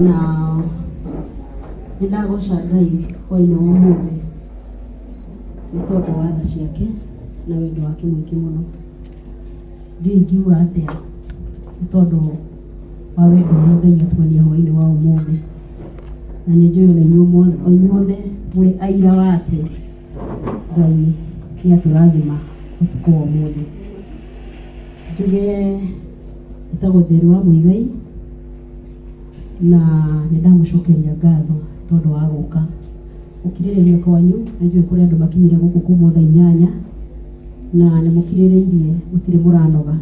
na ndagoca Ngai hwainĩ wa ũmũthĩ nĩ tondũ wa tha ciake na wendo wake mũingĩ mũno. Ndingiuga atĩa nĩ tondũ wa wendo ũrĩa Ngai atuonia hwainĩ wa ũmũthĩ, na nĩ njũĩ ona inyuothe mũrĩ aira wa atĩ Ngai nĩ atũrathima ũtukũ wa ũmũthĩ. Njuge njĩtagwo Njeri wa Muigai na nĩ ndamũcokeria ngatho tondũ wa gũka ũkirĩrĩria kwanyu. Nĩ njũĩ kũrĩ andũ makinyire gũkũ kuma thaa 8 na nĩ mũkirĩrĩirie mũtirĩ mũranoga.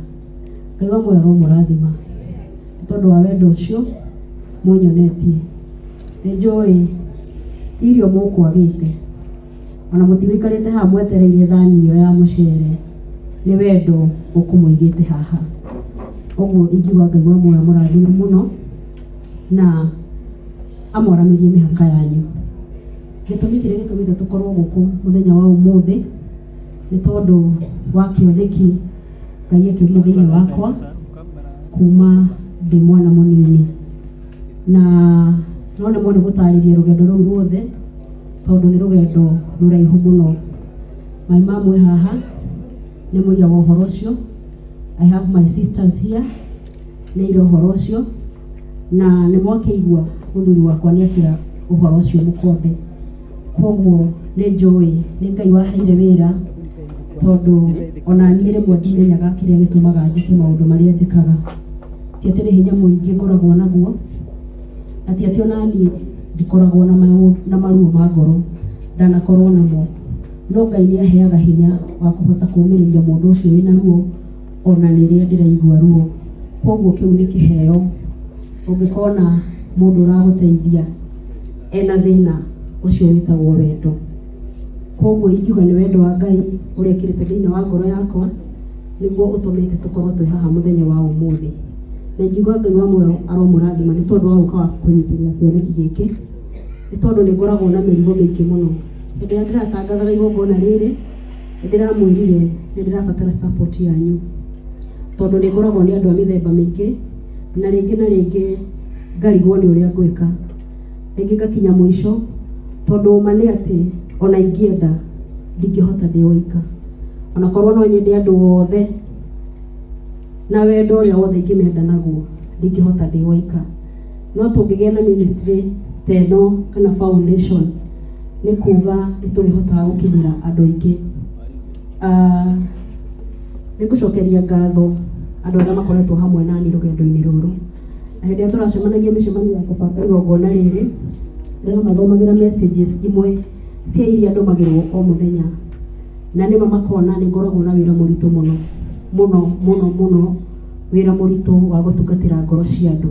Ngai wa muoyo mũrathima tondũ wa wendo ũcio mũnyonetie. Nĩ njũĩ irio mũkwagĩte ona mũtiwikarĩte haha mwetereire thani ĩyo ya mũcere, nĩ wendo ũkũmũigĩte haha. Ũguo ingiuga Ngai wa muoyo mũrathime mũno na amoramĩrie mĩhaka yanyu. Gĩtũmi kĩrĩa gĩtũmĩte tũkorwo gũkũ mũthenya wa ũmũthĩ nĩ tondũ wa kĩoneki Ngai ekĩrire thĩinĩ wakwa kuma ndĩ mwana mũnini, na no nĩ mwone gũtarĩria rũgendo rũu ruothe tondũ nĩ rũgendo rũraihu mũno. Mai mamwe haha nĩ mũiga wa ũhoro ũcio. I have my sisters here nĩ ire ũhoro ũcio, na nĩ mwakĩigua mũthuri wakwa nĩ akĩra ũhoro ũcio mũkonde. Koguo nĩ njũĩ nĩ Ngai waheire wĩra tondũ ona niĩ rĩmwe ndimenyaga kĩrĩa gĩtũmaga njĩke maũndũ marĩa njĩkaga. Ti atĩ nĩ hinya mũingĩ ngoragwo naguo, ati atĩ ona niĩ ndikoragwo na maruo ma ngoro, ndanakorwo namo, no Ngai nĩ aheaga hinya wa kũhota kũũmĩrĩria mũndũ ũcio wĩna ruo ona rĩrĩa ndĩraigua ruo. Koguo kĩu nĩ kĩheo. Ũngĩkona mũndũ ũragũteithia ena thĩna, ũcio wĩtagwo wendo. Koguo ingiuga nĩ wendo wa Ngai ũrĩa ekĩrĩte thĩinĩ wa ngoro yakwa nĩguo ũtũmĩte tũkorwo twĩ haha mũthenya wa ũmũthĩ. Na ingiuga Ngai wa muoyo aromũrathima nĩ tondũ wa gũka wa kũnyitĩrĩra kĩoneki gĩkĩ, nĩ tondũ nĩ ngoragwo na mĩrigo mĩingĩ mũno. Hĩndĩ ĩrĩa ndĩratangathaga igongona rĩrĩ nĩ ndĩramwĩrire nĩ ndĩrabatara support yanyu tondũ nĩ ngoragwo nĩ andũ a mĩthemba mĩingĩ, na rĩngĩ ngarigwo nĩ ũrĩa ngwĩka, rĩngĩ ngakinya mũico tondũ ma nĩ atĩ ona ingĩenda ndingĩhota ndĩ woika. Ona korwo no nyende andũ othe na wendo ũrĩa wothe ingĩmenda naguo ndingĩhota ndĩ woika. No tũngĩgĩa na ministry ta ĩno kana foundation, nĩ kuga nĩ tũrĩhotaga gũkinyĩra andũ aingĩ. Nĩ ngũcokeria ngatho andũ arĩa makoretwo hamwe nani rũgendo-inĩ rũrũ, na hĩndĩ ĩrĩa tũracemanagia mĩcemanio ya kũbanga igongona rĩrĩ, ndĩramathomagĩra messages imwe cia iria ndũmagĩrwo o mũthenya, na nĩma makona nĩ ngoragwo na wĩra mũritũ mũno mũno mũno mũno, wĩra mũritũ wa gũtungatĩra ngoro cia andũ.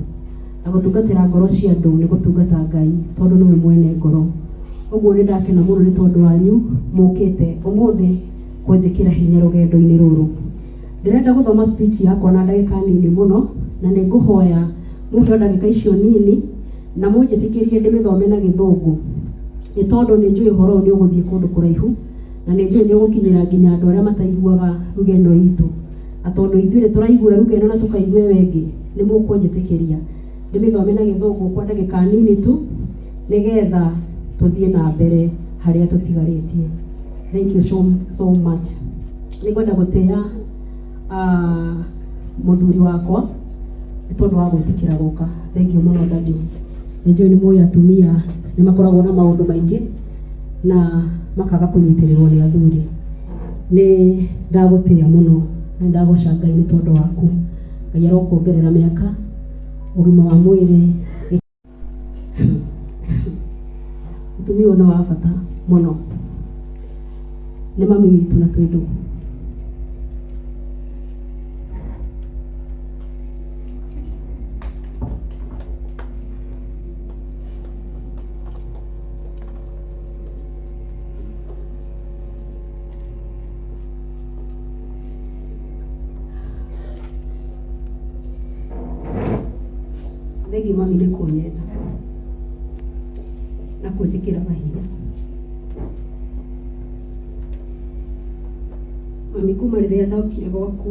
Na gũtungatĩra ngoro cia andũ nĩ gũtungata Ngai tondũ nĩwe mwene ngoro. Ũguo nĩ ndakena mũno nĩ tondũ wanyu mũkĩte ũmũthĩ kũnjĩkĩra hinya rũgendo-inĩ rũrũ. Ndĩrenda gũthoma speech yakwa na ndagĩka nini mũno, na nĩ ngũhoya mũhe ndagĩka icio nini na mũnjĩtĩkĩrie ndĩmĩthome na Gĩthũngũ, nĩ tondũ nĩ njũĩ ũhoro ũyũ nĩ ũgũthiĩ kũndũ kũraihu na nĩ njũĩ nĩ ũgũkinyĩra nginya andũ arĩa mataiguaga ruga ĩno itũ. Na tondũ ithuĩ nĩ tũraigua ruga ĩno na tũkaigua wengĩ, nĩ mũkũnjĩtĩkĩria ndĩmĩthome na Gĩthũngũ kwa ndagĩka nini tu nĩgetha tũthiĩ na mbere harĩa tũtigarĩtie. Thank you so much. Nĩ ngwenda gũtĩa mũthuri wakwa nĩ tondũ wa gwĩtĩkĩra gũka. Thank you mũno daddy. Nĩ njũĩ nĩ mũĩ atumia nĩ makoragwo na maũndũ maingĩ na makaga kũnyitĩrĩrwo nĩ athuri. Nĩ ndagũtĩa mũno na ndagoca Ngai nĩ tondũ waku. Ngai arokuongerera mĩaka, ũgima wa mwĩrĩ. Mũtumia ũyũ nĩ wa bata mũno, nĩ mami witũ na twĩndũ. Thegi mami nĩ kũnyenda na kũnjĩkĩra mahinya. Mami kuma rĩrĩa ndokire gwaku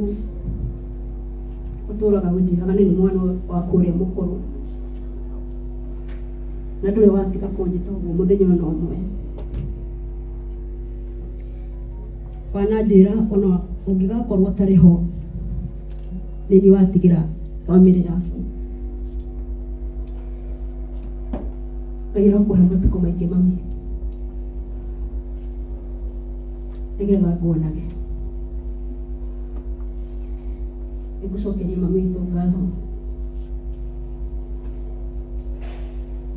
ũtũraga ũnjĩraga nĩ mwana wa kũrĩa mũkũrũ, na ndũrĩ watiga kũnjĩta ũguo mũthenya ona ũmwe. Wananjĩra ona ũngĩgakorwo ũtarĩ ho nĩ niĩ watigĩra bamĩrĩ yaku. Ngai arokũhe matukũ maingĩ mami, nĩgetha nguonage. Nĩngũcokeria mami witũ ngatho,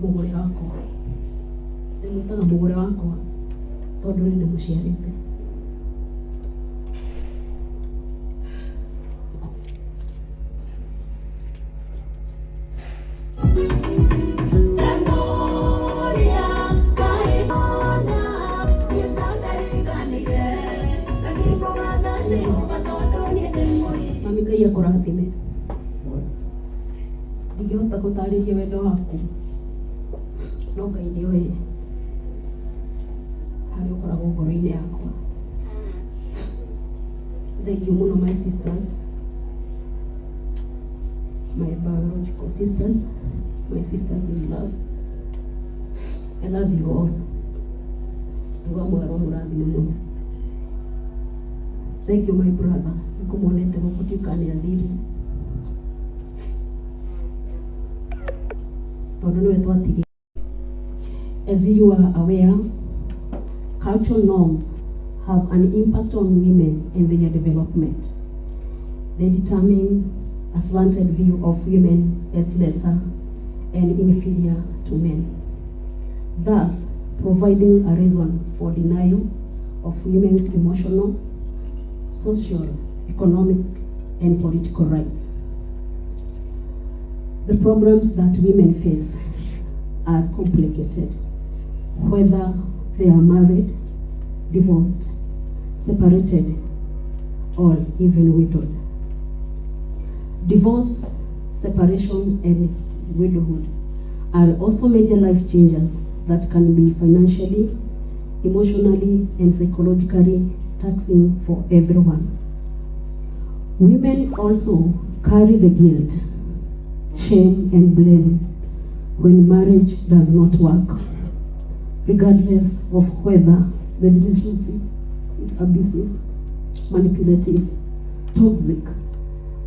mũgũre wakwa. Ndĩmwĩtaga mũgũre wakwa tondũ nĩ ndĩmũciarĩte. Mami Ngai akũrathime. Ndingĩhota gũtarĩria wendo waku, no Ngai nĩoĩ harĩa ũkoragwo ngoro-inĩ yakwa. Thank you mũno my sisters, my biological sisters, my sisters in love. I love you all. Ngai mwega mũrathime mũno. Thank you my brother. Nĩkũmuonete gũkũ tuĩkane athiri. Tondũ nĩwe twatigia. As you are aware, cultural norms have an impact on women and their development. They determine a slanted view of women as lesser and inferior to men, thus providing a reason for denial of women's emotional, social, economic, and political rights. The problems that women face are complicated, whether they are married, divorced, separated, or even widowed. Divorce, separation, and widowhood are also major life changes that can be financially, emotionally, and psychologically taxing for everyone. Women also carry the guilt, shame, and blame when marriage does not work, regardless of whether the relationship is abusive, manipulative, toxic,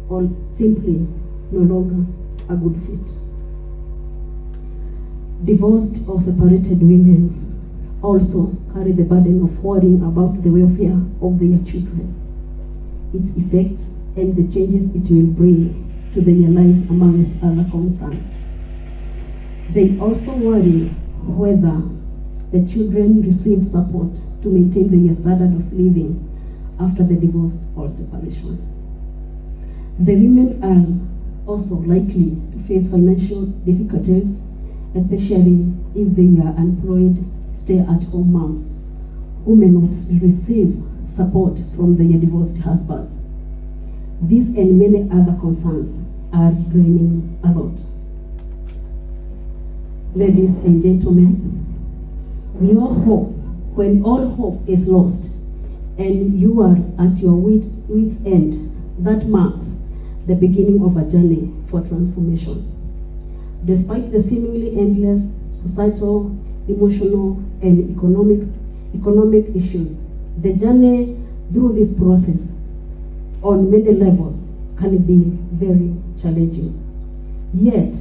or simply no longer a good fit. Divorced or separated women also carry the burden of worrying about the welfare of their children, its effects, and the changes it will bring to their lives, amongst other concerns. They also worry whether the children receive support to maintain their standard of living after the divorce or separation. The women are also likely to face financial difficulties, especially if they are unemployed stay-at-home moms who may not receive support from their divorced husbands. These and many other concerns are draining a lot. Ladies and gentlemen, we all hope when all hope is lost and you are at your wit's end, that marks the beginning of a journey for transformation. Despite the seemingly endless societal, emotional, and economic issues, the journey through this process on many levels can be very challenging. Yet,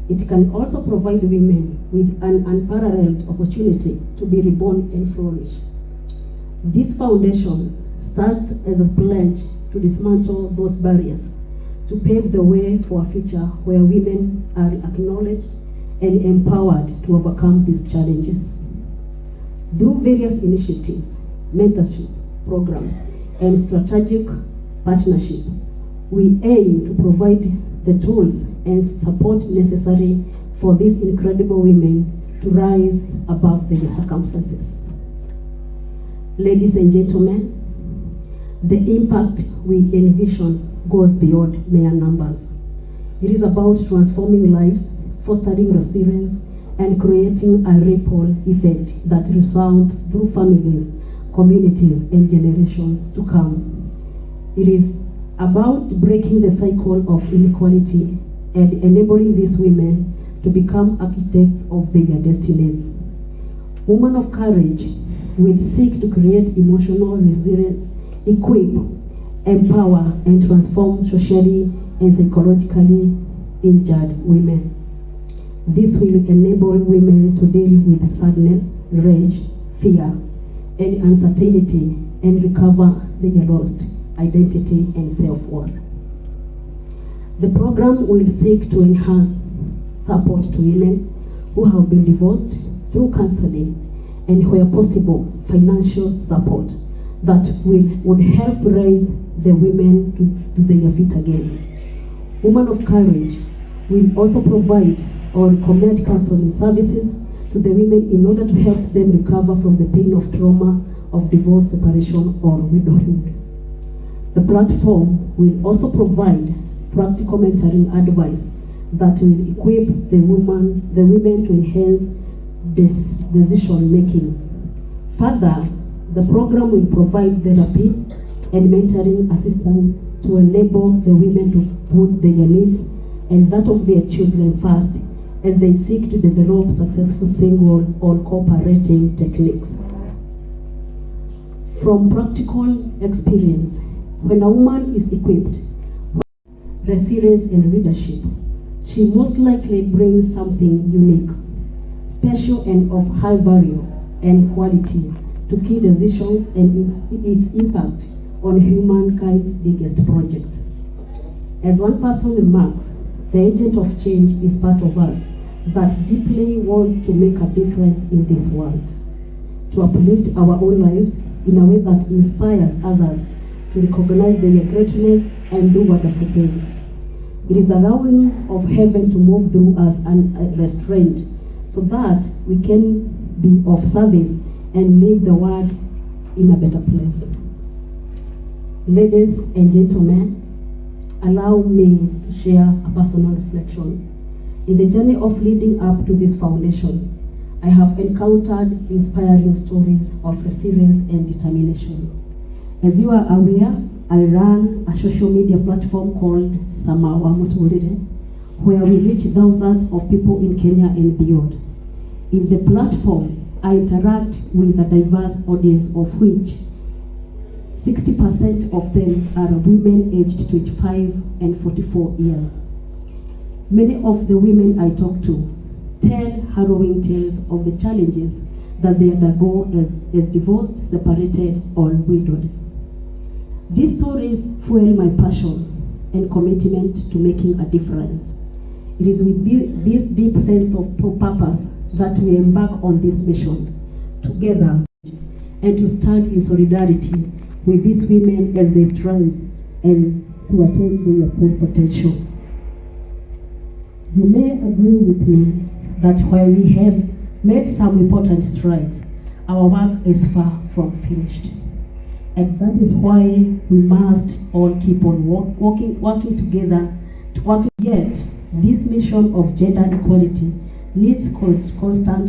it can also provide women with an unparalleled opportunity to be reborn and flourish. This foundation starts as a pledge to dismantle those barriers, to pave the way for a future where women are acknowledged and empowered to overcome these challenges. Through various initiatives, mentorship programs, and strategic partnership, we aim to provide the tools and support necessary for these incredible women to rise above their circumstances. Ladies and gentlemen, the impact we envision goes beyond mere numbers. It is about transforming lives, fostering resilience, and creating a ripple effect that resounds through families, communities, and generations to come. It is about breaking the cycle of inequality and enabling these women to to become architects of their destinies. Women of courage will seek to create emotional resilience, equip, empower, and transform socially and psychologically injured women. This will enable women to deal with sadness, rage, fear, and uncertainty and recover their lost identity and self-worth. The program will seek to enhance support to women who have been divorced through counseling and, where possible, financial support that would help raise the women to their feet again. Women of courage will also provide or recommend counseling services to the women in order to help them recover from the pain of trauma of divorce, separation, or widowhood. The platform will also provide practical mentoring advice that will equip the women to enhance this decision making. Further, the program will provide therapy and mentoring assistance to enable the women to put their needs and that of their children first as they seek to develop successful single or cooperating techniques. From practical experience, when a woman is equipped with resilience and leadership, she most likely brings something unique, special, and of high value and quality to key decisions and its impact on humankind's biggest projects. As one person remarks, the agent of change is part of us that deeply wants to make a difference in this world, to uplift our own lives in a way that inspires others to recognize their greatness and do wonderful things. It is allowing of heaven to move through us unrestrained so that we can be of service and leave the world in a better place. Ladies and gentlemen, allow me to share a personal reflection. In the journey of leading up to this foundation, I have encountered inspiring stories of resilience and determination. As you are aware, I run a social media platform called Samawa Muturire, where we reach thousands of people in Kenya and beyond. In the platform, I interact with a diverse audience of which 60% of them are women aged 25 and 44 years. Many of the women I talk to tell harrowing tales of the challenges that they undergo as divorced, separated, or widowed. These stories fuel my passion and commitment to making a difference. It is with this deep sense of purpose that we embark on this mission together and to stand in solidarity with these women as they strive and to attain their full potential. You may agree with me that while we have made some important strides, our work is far from finished. And that is why we must all keep on working together to work. Yet, this mission of gender equality needs constant